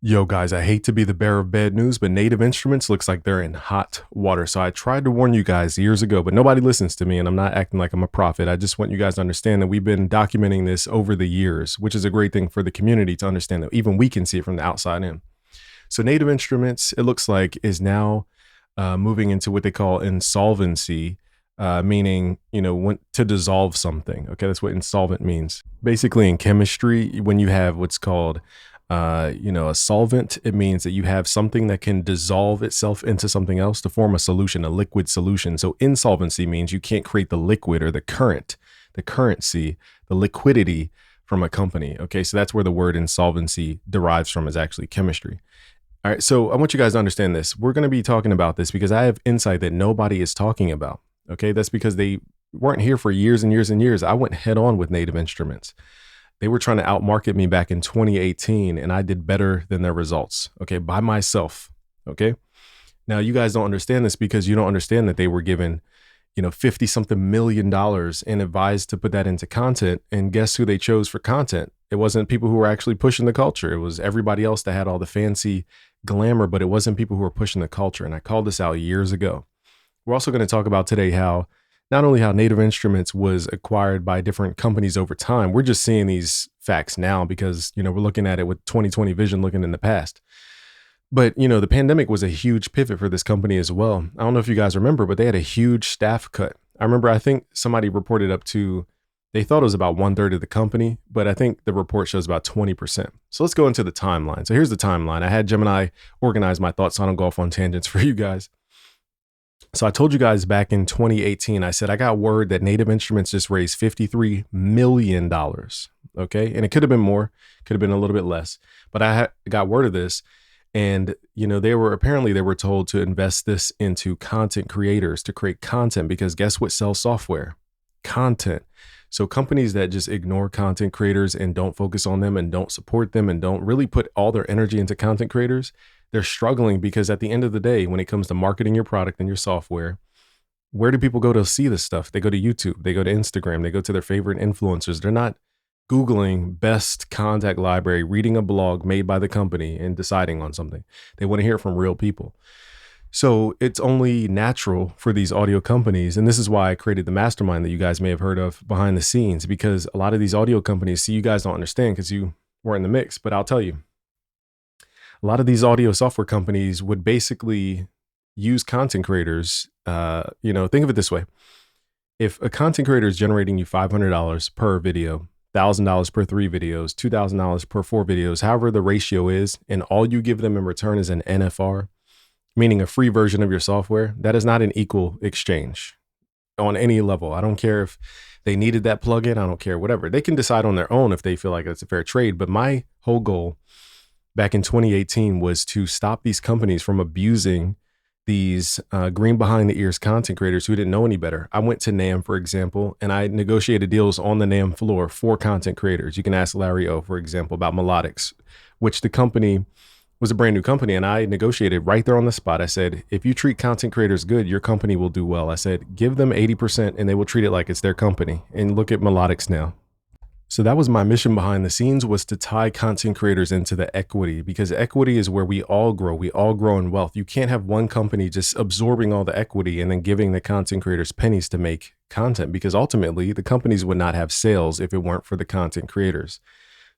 Yo, guys, I hate to be the bearer of bad news, but Native Instruments looks like they're in hot water. So I tried to warn you guys years ago, but nobody listens to me, and I'm not acting like I'm a prophet. I just want you guys to understand that we've been documenting this over the years, which is a great thing for the community to understand that even we can see it from the outside in. So Native Instruments, it looks like, is now moving into what they call insolvency, meaning, to dissolve something. Okay, that's what insolvent means. Basically, in chemistry, when you have what's called a solvent, it means that you have something that can dissolve itself into something else to form a solution, a liquid solution. So insolvency means you can't create the liquid or the currency, the liquidity from a company. Okay, so that's where the word insolvency derives from, is actually chemistry. All right, so I want you guys to understand this. We're going to be talking about this because I have insight that nobody is talking about. Okay, that's because they weren't here for years and years and years. I went head on with Native Instruments. They were trying to outmarket me back in 2018, and I did better than their results, okay, by myself, okay? Now, you guys don't understand this because you don't understand that they were given, 50 something million dollars and advised to put that into content. And guess who they chose for content? It wasn't people who were actually pushing the culture. It was everybody else that had all the fancy glamour, but it wasn't people who were pushing the culture. And I called this out years ago. We're also going to talk about today how not only how Native Instruments was acquired by different companies over time. We're just seeing these facts now because, we're looking at it with 2020 vision, looking in the past. But, the pandemic was a huge pivot for this company as well. I don't know if you guys remember, but they had a huge staff cut. I think somebody reported they thought it was about 1/3 of the company, but I think the report shows about 20%. So let's go into the timeline. So here's the timeline. I had Gemini organize my thoughts, so I don't go off on tangents for you guys. So I told you guys back in 2018, I said, I got word that Native Instruments just raised $53 million. Okay. And it could have been more, could have been a little bit less, but I got word of this. And, they were told to invest this into content creators to create content, because guess what sells software? Content. So companies that just ignore content creators and don't focus on them and don't support them and don't really put all their energy into content creators, they're struggling, because at the end of the day, when it comes to marketing your product and your software, where do people go to see this stuff? They go to YouTube, they go to Instagram, they go to their favorite influencers. They're not Googling best contact library, reading a blog made by the company and deciding on something. They want to hear from real people. So it's only natural for these audio companies. And this is why I created the mastermind that you guys may have heard of behind the scenes, because a lot of these audio companies, see, you guys don't understand because you weren't in the mix, but I'll tell you, a lot of these audio software companies would basically use content creators. Think of it this way. If a content creator is generating you $500 per video, $1,000 per 3 videos, $2,000 per 4 videos, however the ratio is, and all you give them in return is an NFR, meaning a free version of your software, that is not an equal exchange on any level. I don't care if they needed that plugin. I don't care, whatever. They can decide on their own if they feel like it's a fair trade. But my whole goal back in 2018 was to stop these companies from abusing these green behind the ears content creators who didn't know any better. I went to NAM, for example, and I negotiated deals on the NAM floor for content creators. You can ask Larry O, for example, about Melodics, which the company was a brand new company. And I negotiated right there on the spot. I said, if you treat content creators good, your company will do well. I said, give them 80% and they will treat it like it's their company. And look at Melodics now. So that was my mission behind the scenes, was to tie content creators into the equity, because equity is where we all grow. We all grow in wealth. You can't have one company just absorbing all the equity and then giving the content creators pennies to make content, because ultimately the companies would not have sales if it weren't for the content creators.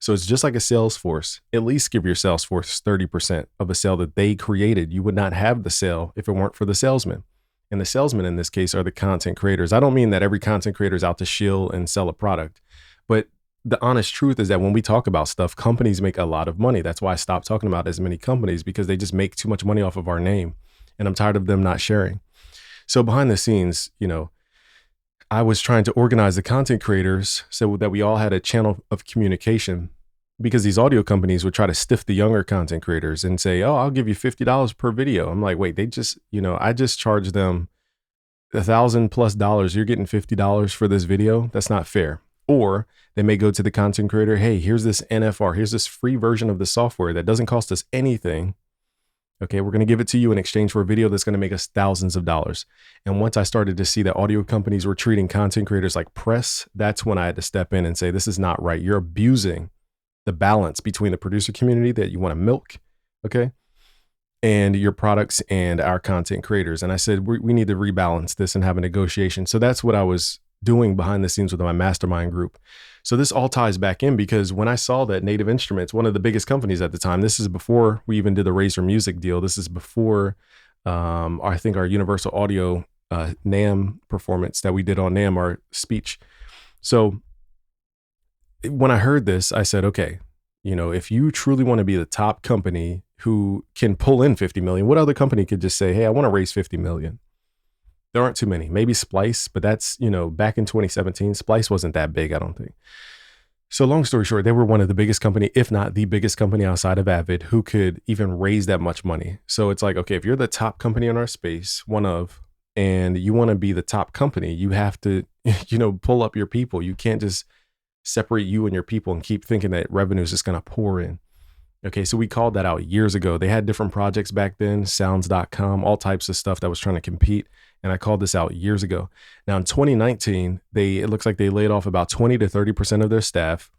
So it's just like a sales force. At least give your sales force 30% of a sale that they created. You would not have the sale if it weren't for the salesman. And the salesmen in this case are the content creators. I don't mean that every content creator is out to shill and sell a product, but the honest truth is that when we talk about stuff, companies make a lot of money. That's why I stopped talking about as many companies, because they just make too much money off of our name. And I'm tired of them not sharing. So behind the scenes, I was trying to organize the content creators so that we all had a channel of communication, because these audio companies would try to stiff the younger content creators and say, oh, I'll give you $50 per video. I'm like, wait, I just charged them $1,000+ You're getting $50 for this video. That's not fair. Or they may go to the content creator, hey, here's this NFR, here's this free version of the software that doesn't cost us anything. Okay, we're going to give it to you in exchange for a video that's going to make us thousands of dollars. And once I started to see that audio companies were treating content creators like press, that's when I had to step in and say, this is not right. You're abusing the balance between the producer community that you want to milk Okay. And your products and our content creators. And I said, we need to rebalance this and have a negotiation. So that's what I was doing behind the scenes with my mastermind group. So this all ties back in because when I saw that Native Instruments, one of the biggest companies at the time, this is before we even did the Razor Music deal. This is before I think our Universal Audio NAM performance that we did on NAM, our speech. So when I heard this, I said, okay, if you truly want to be the top company who can pull in 50 million, what other company could just say, hey, I want to raise 50 million? There aren't too many. Maybe Splice, but that's, back in 2017, Splice wasn't that big, I don't think. So long story short, they were one of the biggest company, if not the biggest company outside of Avid, who could even raise that much money. So it's like, okay, if you're the top company in our space, and you want to be the top company, you have to, pull up your people. You can't just separate you and your people and keep thinking that revenue is just going to pour in. Okay, so we called that out years ago. They had different projects back then, sounds.com, all types of stuff that was trying to compete. And I called this out years ago. Now in 2019, it looks like they laid off about 20 to 30% of their staff.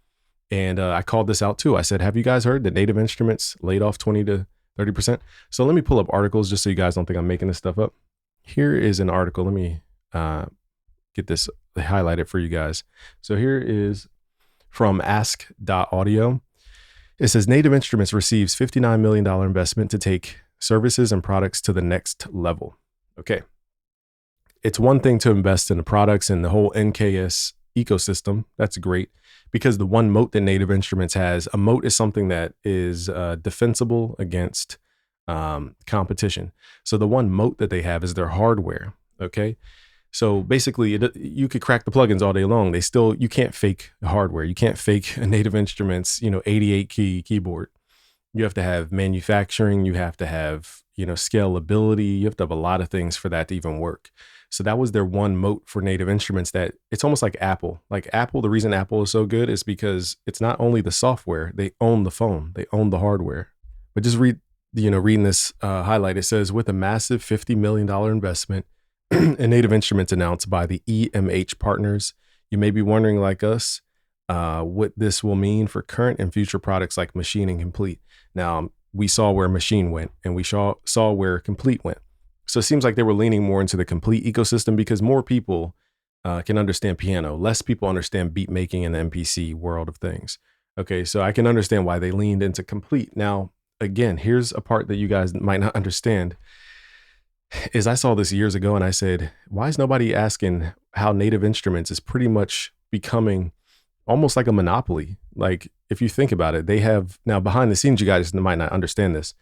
And I called this out too. I said, have you guys heard that Native Instruments laid off 20 to 30%? So let me pull up articles just so you guys don't think I'm making this stuff up. Here is an article. Let me get this highlighted for you guys. So here is from ask.audio. It says Native Instruments receives $59 million investment to take services and products to the next level. Okay. It's one thing to invest in the products and the whole NKS ecosystem. That's great because the one moat that Native Instruments has, a moat is something that is defensible against competition. So the one moat that they have is their hardware. Okay. So basically, you could crack the plugins all day long. You can't fake hardware. You can't fake a Native Instruments, 88 key keyboard. You have to have manufacturing. You have to have, scalability. You have to have a lot of things for that to even work. So that was their one moat for Native Instruments. That it's almost like Apple. Like Apple, the reason Apple is so good is because it's not only the software. They own the phone. They own the hardware. But just reading this highlight, it says with a massive $50 million investment, and Native Instruments announced by the EMH partners. You may be wondering, like us, what this will mean for current and future products like Machine and Complete. Now, we saw where Machine went and we saw where Complete went. So it seems like they were leaning more into the Complete ecosystem because more people can understand piano. Less people understand beat making in the MPC world of things. Okay, so I can understand why they leaned into Complete. Now, again, here's a part that you guys might not understand. Is I saw this years ago and I said, why is nobody asking how Native Instruments is pretty much becoming almost like a monopoly? Like, if you think about it, they have now behind the scenes, you guys might not understand this.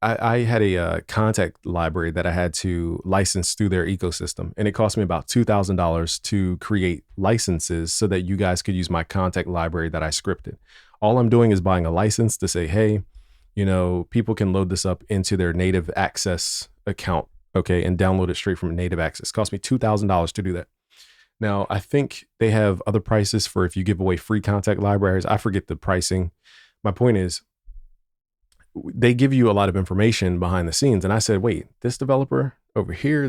I had a contact library that I had to license through their ecosystem. And it cost me about $2,000 to create licenses so that you guys could use my contact library that I scripted. All I'm doing is buying a license to say, hey, people can load this up into their native access account, okay, and download it straight from native access. It cost me $2,000 to do that. Now, I think they have other prices for if you give away free contact libraries. I forget the pricing. My point is, they give you a lot of information behind the scenes. And I said, wait, this developer over here,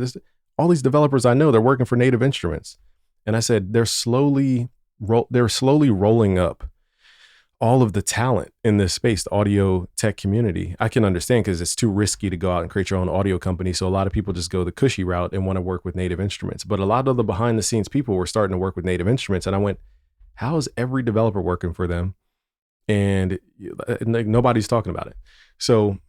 all these developers I know, they're working for Native Instruments. And I said, they're slowly rolling up all of the talent in this space, the audio tech community. I can understand because it's too risky to go out and create your own audio company. So a lot of people just go the cushy route and want to work with Native Instruments. But a lot of the behind the scenes people were starting to work with Native Instruments. And I went, how is every developer working for them? And nobody's talking about it. So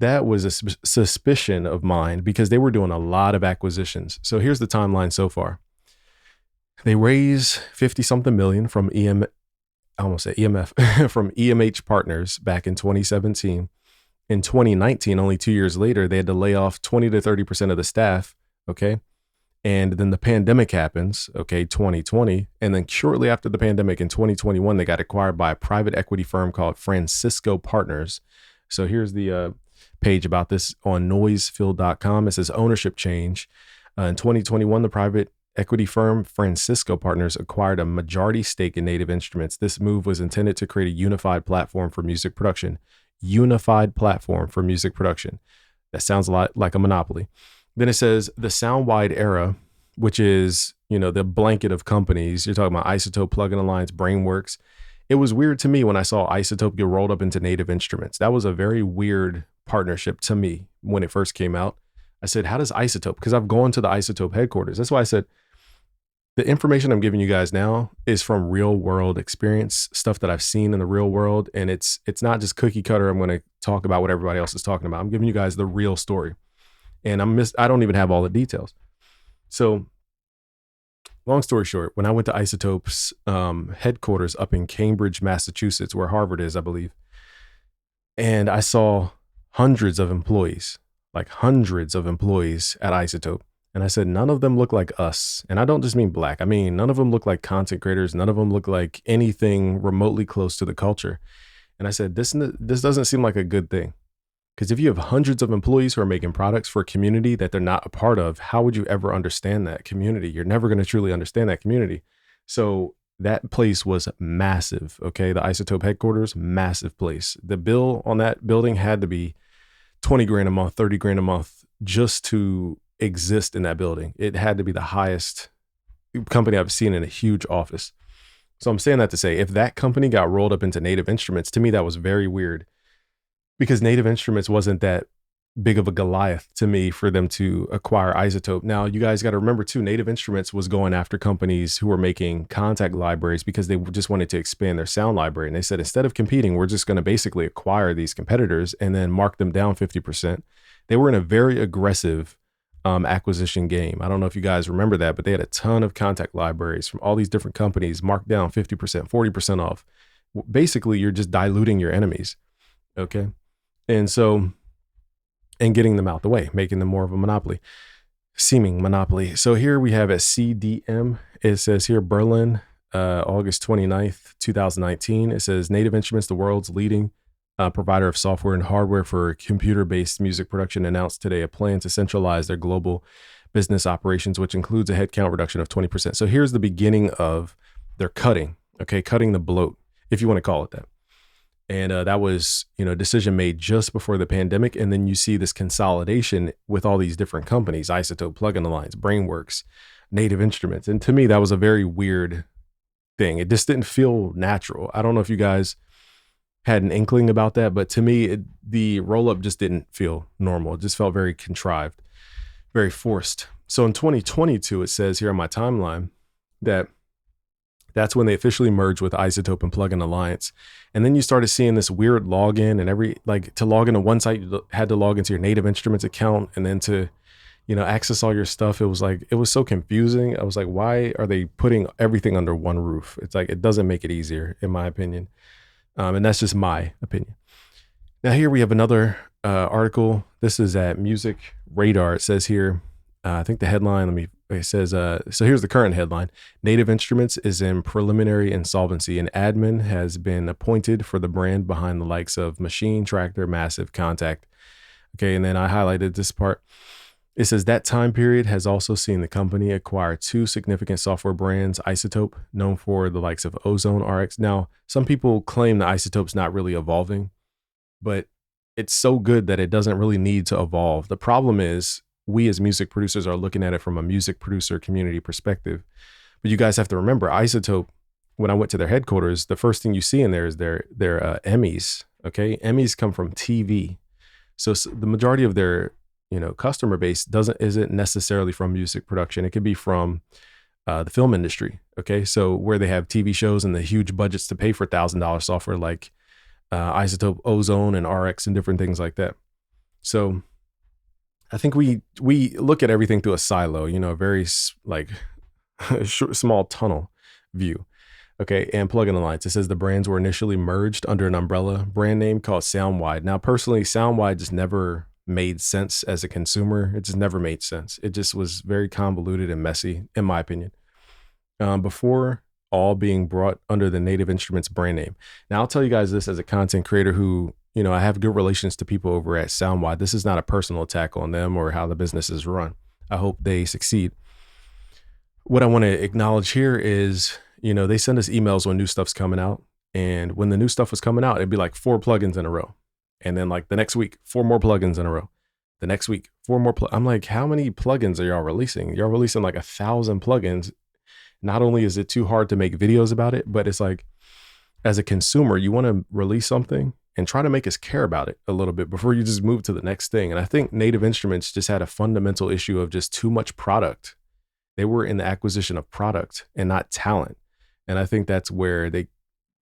that was a suspicion of mine because they were doing a lot of acquisitions. So here's the timeline so far. They raised 50 something million from EMF from EMH partners back in 2017. In 2019, only 2 years later, they had to lay off 20 to 30% of the staff. Okay. And then the pandemic happens, okay, 2020. And then shortly after the pandemic in 2021, they got acquired by a private equity firm called Francisco Partners. So here's the page about this on noisefield.com. It says ownership change. In 2021, the private equity firm Francisco Partners acquired a majority stake in Native Instruments. This move was intended to create a unified platform for music production. Unified platform for music production. That sounds a lot like a monopoly. Then it says the Soundwide era, which is, the blanket of companies. You're talking about Isotope, Plugin Alliance, Brainworks. it was weird to me when I saw Isotope get rolled up into Native Instruments. That was a very weird partnership to me when it first came out. I said, how does Isotope? Because I've gone to the Isotope headquarters. That's why I said the information I'm giving you guys now is from real world experience, stuff that I've seen in the real world. And it's not just cookie cutter. I'm going to talk about what everybody else is talking about. I'm giving you guys the real story. And I don't even have all the details. So long story short, when I went to Isotope's headquarters up in Cambridge, Massachusetts, where Harvard is, I believe, and I saw hundreds of employees at Isotope. And I said, none of them look like us. And I don't just mean black. I mean, none of them look like content creators. None of them look like anything remotely close to the culture. And I said, this doesn't seem like a good thing. Because if you have hundreds of employees who are making products for a community that they're not a part of, how would you ever understand that community? You're never going to truly understand that community. So that place was massive. Okay. The Isotope headquarters, massive place. The bill on that building had to be 20 grand a month, 30 grand a month just to exist in that building. It had to be the highest company I've seen in a huge office. So I'm saying that to say, if that company got rolled up into Native Instruments, to me, that was very weird because Native Instruments wasn't that big of a Goliath to me for them to acquire Isotope. Now, you guys got to remember too, Native Instruments was going after companies who were making contact libraries because they just wanted to expand their sound library. And they said, instead of competing, we're just going to basically acquire these competitors and then mark them down 50%. They were in a very aggressive acquisition game. I don't know if you guys remember that, but they had a ton of contact libraries from all these different companies marked down 50%, 40% off. Basically, you're just diluting your enemies. Okay. And so, and getting them out the way, making them more of a monopoly, seeming monopoly. So here we have at CDM, it says here, Berlin, August 29th, 2019. It says Native Instruments, the world's leading provider of software and hardware for computer-based music production, announced today a plan to centralize their global business operations, which includes a headcount reduction of 20%. So here's the beginning of their cutting the bloat, if you want to call it that. And that was, a decision made just before the pandemic. And then you see this consolidation with all these different companies, Isotope, Plugin Alliance, Brainworks, Native Instruments. And to me, that was a very weird thing. It just didn't feel natural. I don't know if you guys had an inkling about that, but to me, the roll-up just didn't feel normal. It just felt very contrived, very forced. So in 2022, it says here on my timeline that that's when they officially merged with Isotope and Plugin Alliance. And then you started seeing this weird login, and to log into one site, you had to log into your Native Instruments account, and then to, access all your stuff. It was so confusing. I was like, why are they putting everything under one roof? It's like, it doesn't make it easier, in my opinion. And that's just my opinion. Now here we have another article. This is at Music Radar. It says here, I think the headline, it says, so here's the current headline. Native Instruments is in preliminary insolvency. An admin has been appointed for the brand behind the likes of Machine, Tractor, Massive, Contact. Okay, and then I highlighted this part. It says that time period has also seen the company acquire two significant software brands, Isotope, known for the likes of Ozone RX. Now, some people claim that Isotope's not really evolving, but it's so good that it doesn't really need to evolve. The problem is we as music producers are looking at it from a music producer community perspective. But you guys have to remember, Isotope, when I went to their headquarters, the first thing you see in there is their Emmys. Okay, Emmys come from TV, so the majority of their customer base isn't necessarily from music production. It could be from the film industry. Okay, so where they have TV shows and the huge budgets to pay for $1,000 software like Isotope, Ozone, and RX, and different things like that. So I think we look at everything through a silo, a very small tunnel view. Okay, and Plugin Alliance, it says the brands were initially merged under an umbrella brand name called Soundwide. Now, personally, Soundwide just never made sense as a consumer. It just never made sense. It just was very convoluted and messy, in my opinion, before all being brought under the Native Instruments brand name. Now, I'll tell you guys this as a content creator who, I have good relations to people over at Soundwide. This is not a personal attack on them or how the business is run. I hope they succeed. What I want to acknowledge here is, they send us emails when new stuff's coming out. And when the new stuff was coming out, it'd be like 4 plugins in a row. And then like the next week, 4 more plugins in a row. The next week, 4 more. I'm like, how many plugins are y'all releasing? Y'all releasing like 1,000 plugins. Not only is it too hard to make videos about it, but it's like, as a consumer, you want to release something and try to make us care about it a little bit before you just move to the next thing. And I think Native Instruments just had a fundamental issue of just too much product. They were in the acquisition of product and not talent. And I think that's where they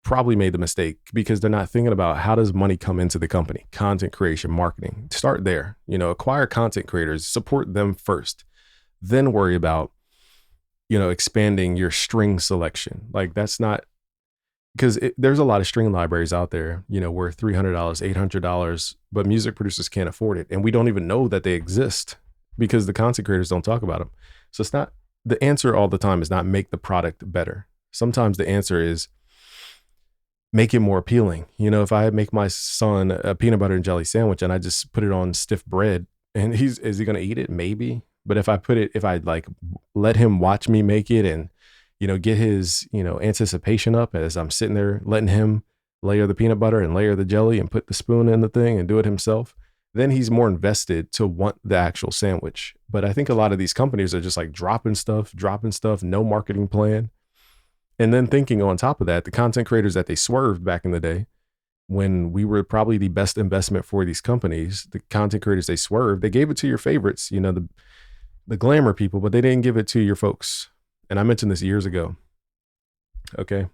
probably made the mistake, because they're not thinking about how does money come into the company. Content creation, marketing, start there. Acquire content creators, support them first, then worry about expanding your string selection. Like, that's not, because there's a lot of string libraries out there, worth $300, $800, but music producers can't afford it. And we don't even know that they exist because the content creators don't talk about them. So it's not, the answer all the time is not make the product better. Sometimes the answer is make it more appealing. If I make my son a peanut butter and jelly sandwich and I just put it on stiff bread, and is he going to eat it? Maybe. But if I like let him watch me make it and, get his, anticipation up as I'm sitting there letting him layer the peanut butter and layer the jelly and put the spoon in the thing and do it himself, then he's more invested to want the actual sandwich. But I think a lot of these companies are just like dropping stuff, no marketing plan. And then thinking on top of that, the content creators that they swerved back in the day, when we were probably the best investment for these companies, the content creators they swerved, they gave it to your favorites, the glamour people, but they didn't give it to your folks. And I mentioned this years ago. Okay.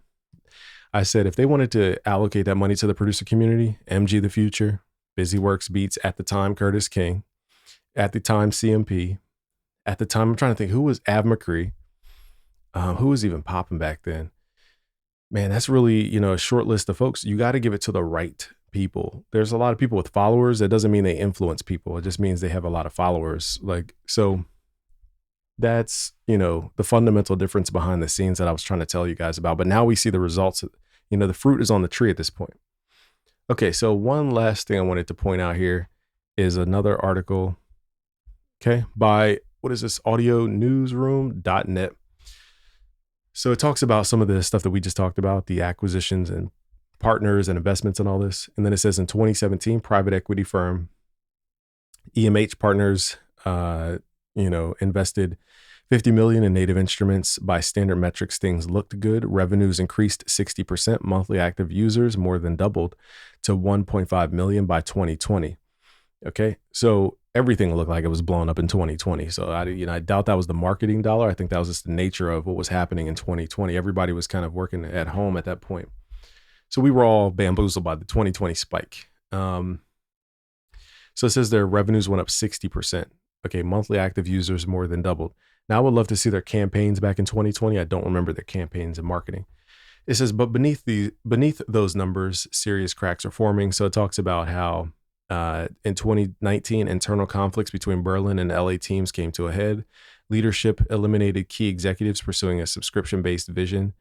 I said, if they wanted to allocate that money to the producer community, MG The Future, BusyWorks Beats, at the time, Curtis King, at the time, CMP, at the time, I'm trying to think, who was Av McCree? Who was even popping back then? Man, that's really, a short list of folks. You got to give it to the right people. There's a lot of people with followers. That doesn't mean they influence people. It just means they have a lot of followers. So that's, the fundamental difference behind the scenes that I was trying to tell you guys about. But now we see the results. The fruit is on the tree at this point. Okay, so one last thing I wanted to point out here is another article, okay, by, what is this, audionewsroom.net. So it talks about some of the stuff that we just talked about, the acquisitions and partners and investments and all this. And then it says in 2017, private equity firm EMH Partners, invested $50 million in Native Instruments. By standard metrics, things looked good. Revenues increased 60%. Monthly active users more than doubled to 1.5 million by 2020. Okay, so everything looked like it was blown up in 2020. So I doubt that was the marketing dollar. I think that was just the nature of what was happening in 2020. Everybody was kind of working at home at that point. So we were all bamboozled by the 2020 spike. So it says their revenues went up 60%. Okay, monthly active users more than doubled. Now I would love to see their campaigns back in 2020. I don't remember their campaigns and marketing. It says, but beneath those numbers, serious cracks are forming. So it talks about how in 2019, internal conflicts between Berlin and LA teams came to a head. Leadership eliminated key executives pursuing a subscription-based vision,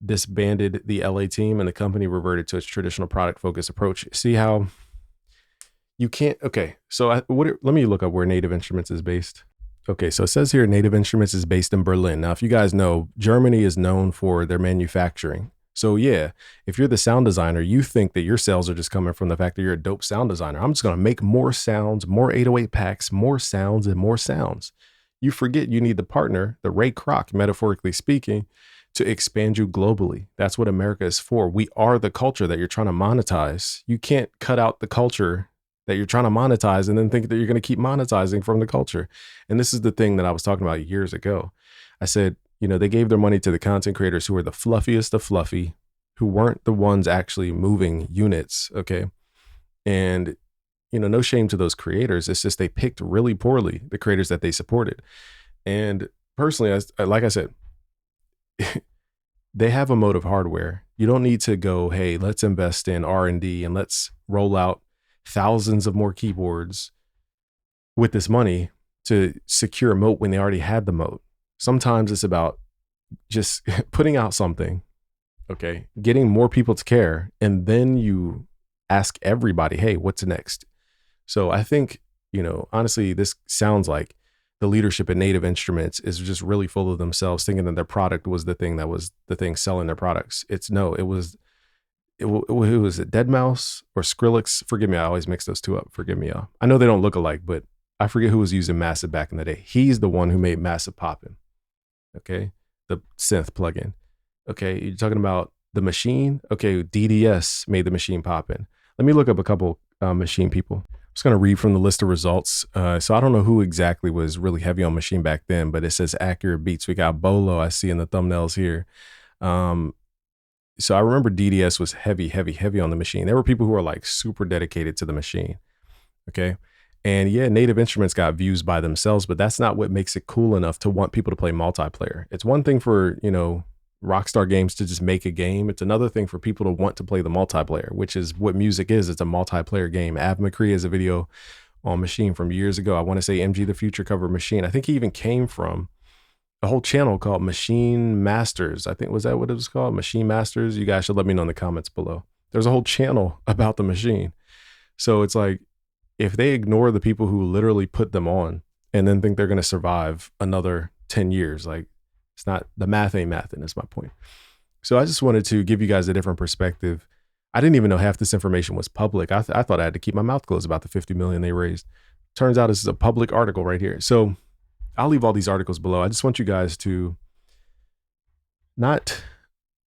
disbanded the LA team, and the company reverted to its traditional product-focused approach. See how you can't, okay, so let me look up where Native Instruments is based. Okay, so it says here Native Instruments is based in Berlin. Now, if you guys know, Germany is known for their manufacturing. So yeah, if you're the sound designer, you think that your sales are just coming from the fact that you're a dope sound designer. I'm just going to make more sounds, more 808 packs, more sounds and more sounds. You forget you need the partner, the Ray Kroc, metaphorically speaking, to expand you globally. That's what America is for. We are the culture that you're trying to monetize. You can't cut out the culture that you're trying to monetize and then think that you're going to keep monetizing from the culture. And this is the thing that I was talking about years ago. I said, they gave their money to the content creators who were the fluffiest of fluffy, who weren't the ones actually moving units. Okay. And, no shame to those creators. It's just they picked really poorly the creators that they supported. And personally, like I said, they have a mode of hardware. You don't need to go, hey, let's invest in R&D and let's roll out thousands of more keyboards with this money to secure a moat when they already had the moat. Sometimes it's about just putting out something, okay, getting more people to care, and then you ask everybody, hey, what's next? So I think, honestly, this sounds like the leadership at Native Instruments is just really full of themselves, thinking that their product was the thing that was the thing selling their products. It was Deadmau5 or Skrillex? Forgive me, I always mix those two up. Forgive me, y'all. I know they don't look alike, but I forget who was using Massive back in the day. He's the one who made Massive poppin'. Okay, the synth plugin. Okay, you're talking about The machine, okay, DDS made the machine pop in. Let me look up a couple machine people. I'm just going to read from the list of results. So I don't know who exactly was really heavy on machine back then, but it says accurate beats. We got Bolo, I see in the thumbnails here. So I remember DDS was heavy on the machine. There were people who were like super dedicated to the machine. Okay. And yeah, Native Instruments got views by themselves, but that's not what makes it cool enough to want people to play multiplayer. It's one thing for, Rockstar Games to just make a game. It's another thing for people to want to play the multiplayer, which is what music is. It's a multiplayer game. Av McCree has a video on Machine from years ago. I want to say MG the Future covered Machine. I think he even came from a whole channel called Machine Masters. I think, was that what it was called? Machine Masters? You guys should let me know in the comments below. There's a whole channel about the machine. So it's like, if they ignore the people who literally put them on and then think they're going to survive another 10 years, like, it's not, the math ain't mathin', is my point. So I just wanted to give you guys a different perspective. I didn't even know half this information was public. I thought I had to keep my mouth closed about the 50 million they raised. Turns out this is a public article right here. So I'll leave all these articles below. I just want you guys to not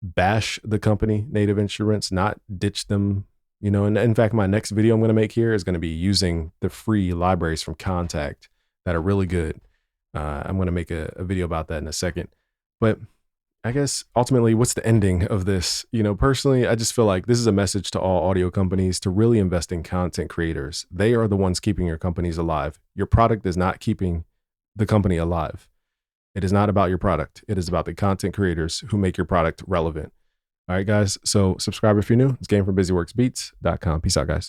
bash the company, Native Instruments, not ditch them. And in fact, my next video I'm going to make here is going to be using the free libraries from Contact that are really good. I'm going to make a video about that in a second. But I guess ultimately, what's the ending of this? Personally, I just feel like this is a message to all audio companies to really invest in content creators. They are the ones keeping your companies alive. Your product is not keeping the company alive. It is not about your product. It is about the content creators who make your product relevant. All right, guys. So subscribe if you're new. It's Game from BusyWorksBeats.com. Peace out, guys.